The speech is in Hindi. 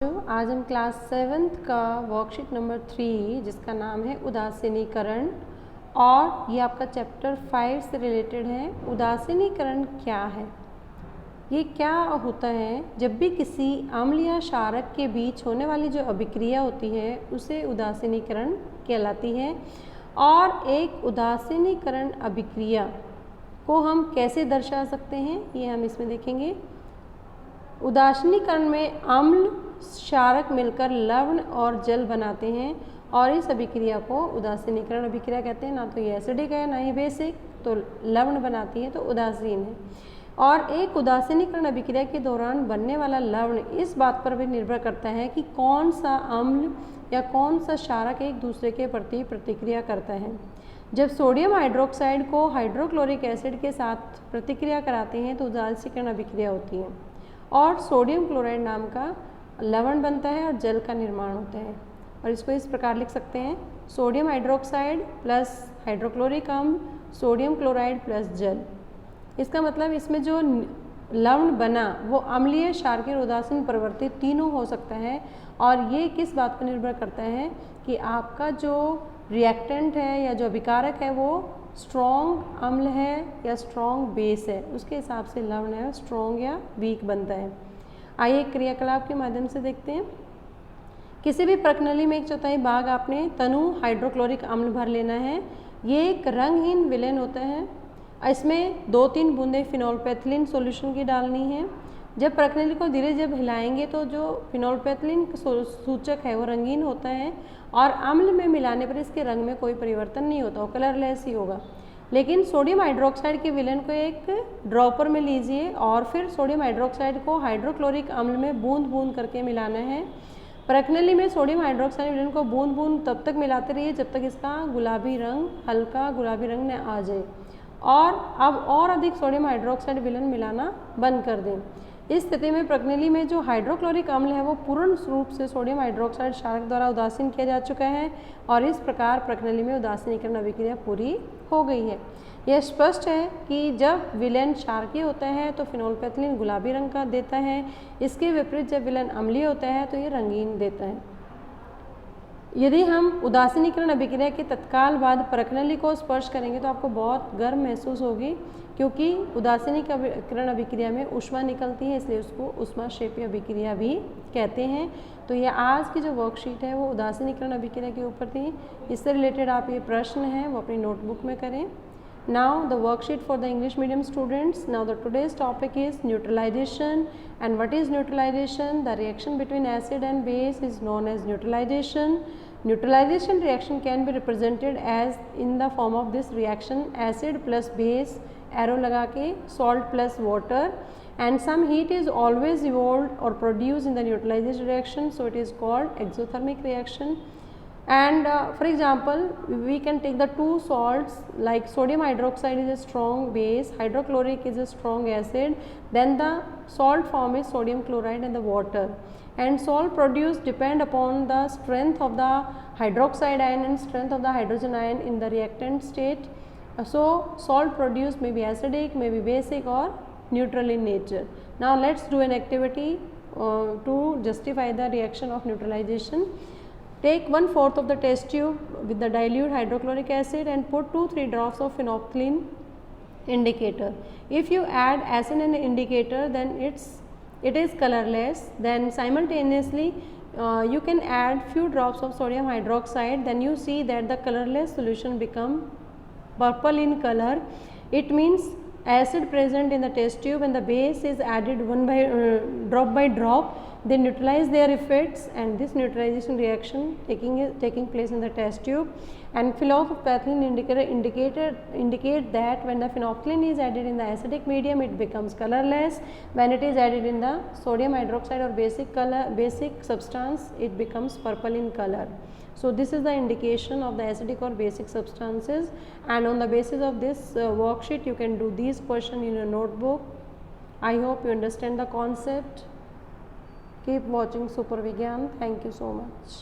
आज हम क्लास 7th का वर्कशीट नंबर 3 जिसका नाम है उदासीनीकरण और ये आपका चैप्टर 5 से रिलेटेड है। उदासीनीकरण क्या है? ये क्या होता है? जब भी किसी अम्ल या क्षारक के बीच होने वाली जो अभिक्रिया होती है उसे उदासीनीकरण कहलाती है। और एक उदासीनीकरण अभिक्रिया को हम कैसे दर्शा सकते हैं ये हम इसमें देखेंगे। उदासीनीकरण में अम्ल क्षारक मिलकर लवण और जल बनाते हैं और इस अभिक्रिया को उदासीनीकरण अभिक्रिया कहते हैं। ना तो ये एसिडिक है ना ही बेसिक, तो लवण बनाती है तो उदासीन है। और एक उदासीनीकरण अभिक्रिया के दौरान बनने वाला लवण इस बात पर भी निर्भर करता है कि कौन सा अम्ल या कौन सा क्षारक एक दूसरे के प्रति प्रतिक्रिया करता है। जब सोडियम हाइड्रोक्साइड को हाइड्रोक्लोरिक एसिड के साथ प्रतिक्रिया कराते हैं तो उदासीनीकरण अभिक्रिया होती है और सोडियम क्लोराइड नाम का लवण बनता है और जल का निर्माण होता है। और इसको इस प्रकार लिख सकते हैं, सोडियम हाइड्रोक्साइड प्लस हाइड्रोक्लोरिक अम्ल, सोडियम क्लोराइड प्लस जल। इसका मतलब इसमें जो लवण बना वो अम्लीय, क्षारकीय और उदासीन परिवर्तित तीनों हो सकता है। और ये किस बात पर निर्भर करता है कि आपका जो रिएक्टेंट है या जो अभिकारक है वो स्ट्रॉन्ग अम्ल है या स्ट्रॉन्ग बेस है, उसके हिसाब से लवण है स्ट्रॉन्ग या वीक बनता है। आइए क्रियाकलाप के माध्यम से देखते हैं। किसी भी प्रकनली में 1/4 भाग आपने तनु हाइड्रोक्लोरिक अम्ल भर लेना है। ये एक रंगहीन विलेन होता है। इसमें 2-3 बूंदें फिनोल्फेथिलीन सॉल्यूशन की डालनी है। जब प्रकनली को धीरे जब हिलाएंगे तो जो फिनोल्फेथिलीन सूचक है वो रंगीन होता है और अम्ल में मिलाने पर इसके रंग में कोई परिवर्तन नहीं होता, वो कलरलेस ही होगा। लेकिन सोडियम हाइड्रोक्साइड के विलेन को एक ड्रॉपर में लीजिए और फिर सोडियम हाइड्रोक्साइड को हाइड्रोक्लोरिक अम्ल में बूंद बूंद करके मिलाना है। प्रकनली में सोडियम हाइड्रोक्साइड विलेन को बूंद बूंद तब तक मिलाते रहिए जब तक इसका गुलाबी रंग, हल्का गुलाबी रंग न आ जाए। और अब और अधिक सोडियम हाइड्रोक्साइड विलेन मिलाना बंद कर दें। इस स्थिति में प्रकनली में जो हाइड्रोक्लोरिक अम्ल है वो पूर्ण रूप से सोडियम हाइड्रोक्साइड क्षारक द्वारा उदासीन किया जा चुका है और इस प्रकार प्रकनली में उदासीनीकरण अभिक्रिया पूरी हो गई है। यह स्पष्ट है कि जब विलेन क्षारकीय होता है तो फिनोल्फेथिलीन गुलाबी रंग का देता है, इसके विपरीत जब विलेन अम्लीय होता है तो ये रंगीन देता है। यदि हम उदासीनीकरण अभिक्रिया के तत्काल बाद प्रकनली को स्पर्श करेंगे तो आपको बहुत गर्म महसूस होगी, क्योंकि उदासीनीकरण अभिक्रिया में ऊष्मा निकलती है, इसलिए उसको ऊष्माक्षेपी अभिक्रिया भी कहते हैं। तो ये आज की जो वर्कशीट है वो उदासीनीकरण अभिक्रिया के ऊपर थी। इससे रिलेटेड आप ये प्रश्न हैं वो अपनी नोटबुक में करें। Now the worksheet for the English medium students. Now the today's topic is neutralization. And what is neutralization? The reaction between acid and base is known as neutralization. Neutralization reaction can be represented as in the form of this reaction: acid plus base, arrow लगा के, salt plus water, and some heat is always evolved or produced in the neutralization reaction, so it is called exothermic reaction. And for example, we can take the two salts, like sodium hydroxide is a strong base, hydrochloric is a strong acid, then the salt form is sodium chloride and the water. And salt produced depend upon the strength of the hydroxide ion and strength of the hydrogen ion in the reactant state. So salt produced may be acidic, may be basic or neutral in nature. Now let's do an activity to justify the reaction of neutralization. Take 1/4 of the test tube with the dilute hydrochloric acid and put 2-3 drops of phenolphthalein indicator. If you add acid and indicator, then it is colorless. Then simultaneously you can add few drops of sodium hydroxide. Then you see that the colorless solution become purple in color. It means acid present in the test tube and the base is added drop by drop. They neutralize their effects, and this neutralization reaction taking place in the test tube. And phenolphthalein indicate that when the phenolphthalein is added in the acidic medium, it becomes colorless. When it is added in the sodium hydroxide or basic substance, it becomes purple in color. So this is the indication of the acidic or basic substances, and on the basis of this worksheet you can do these questions in your notebook. I hope you understand the concept. Keep watching Super Vigyan. Thank you so much.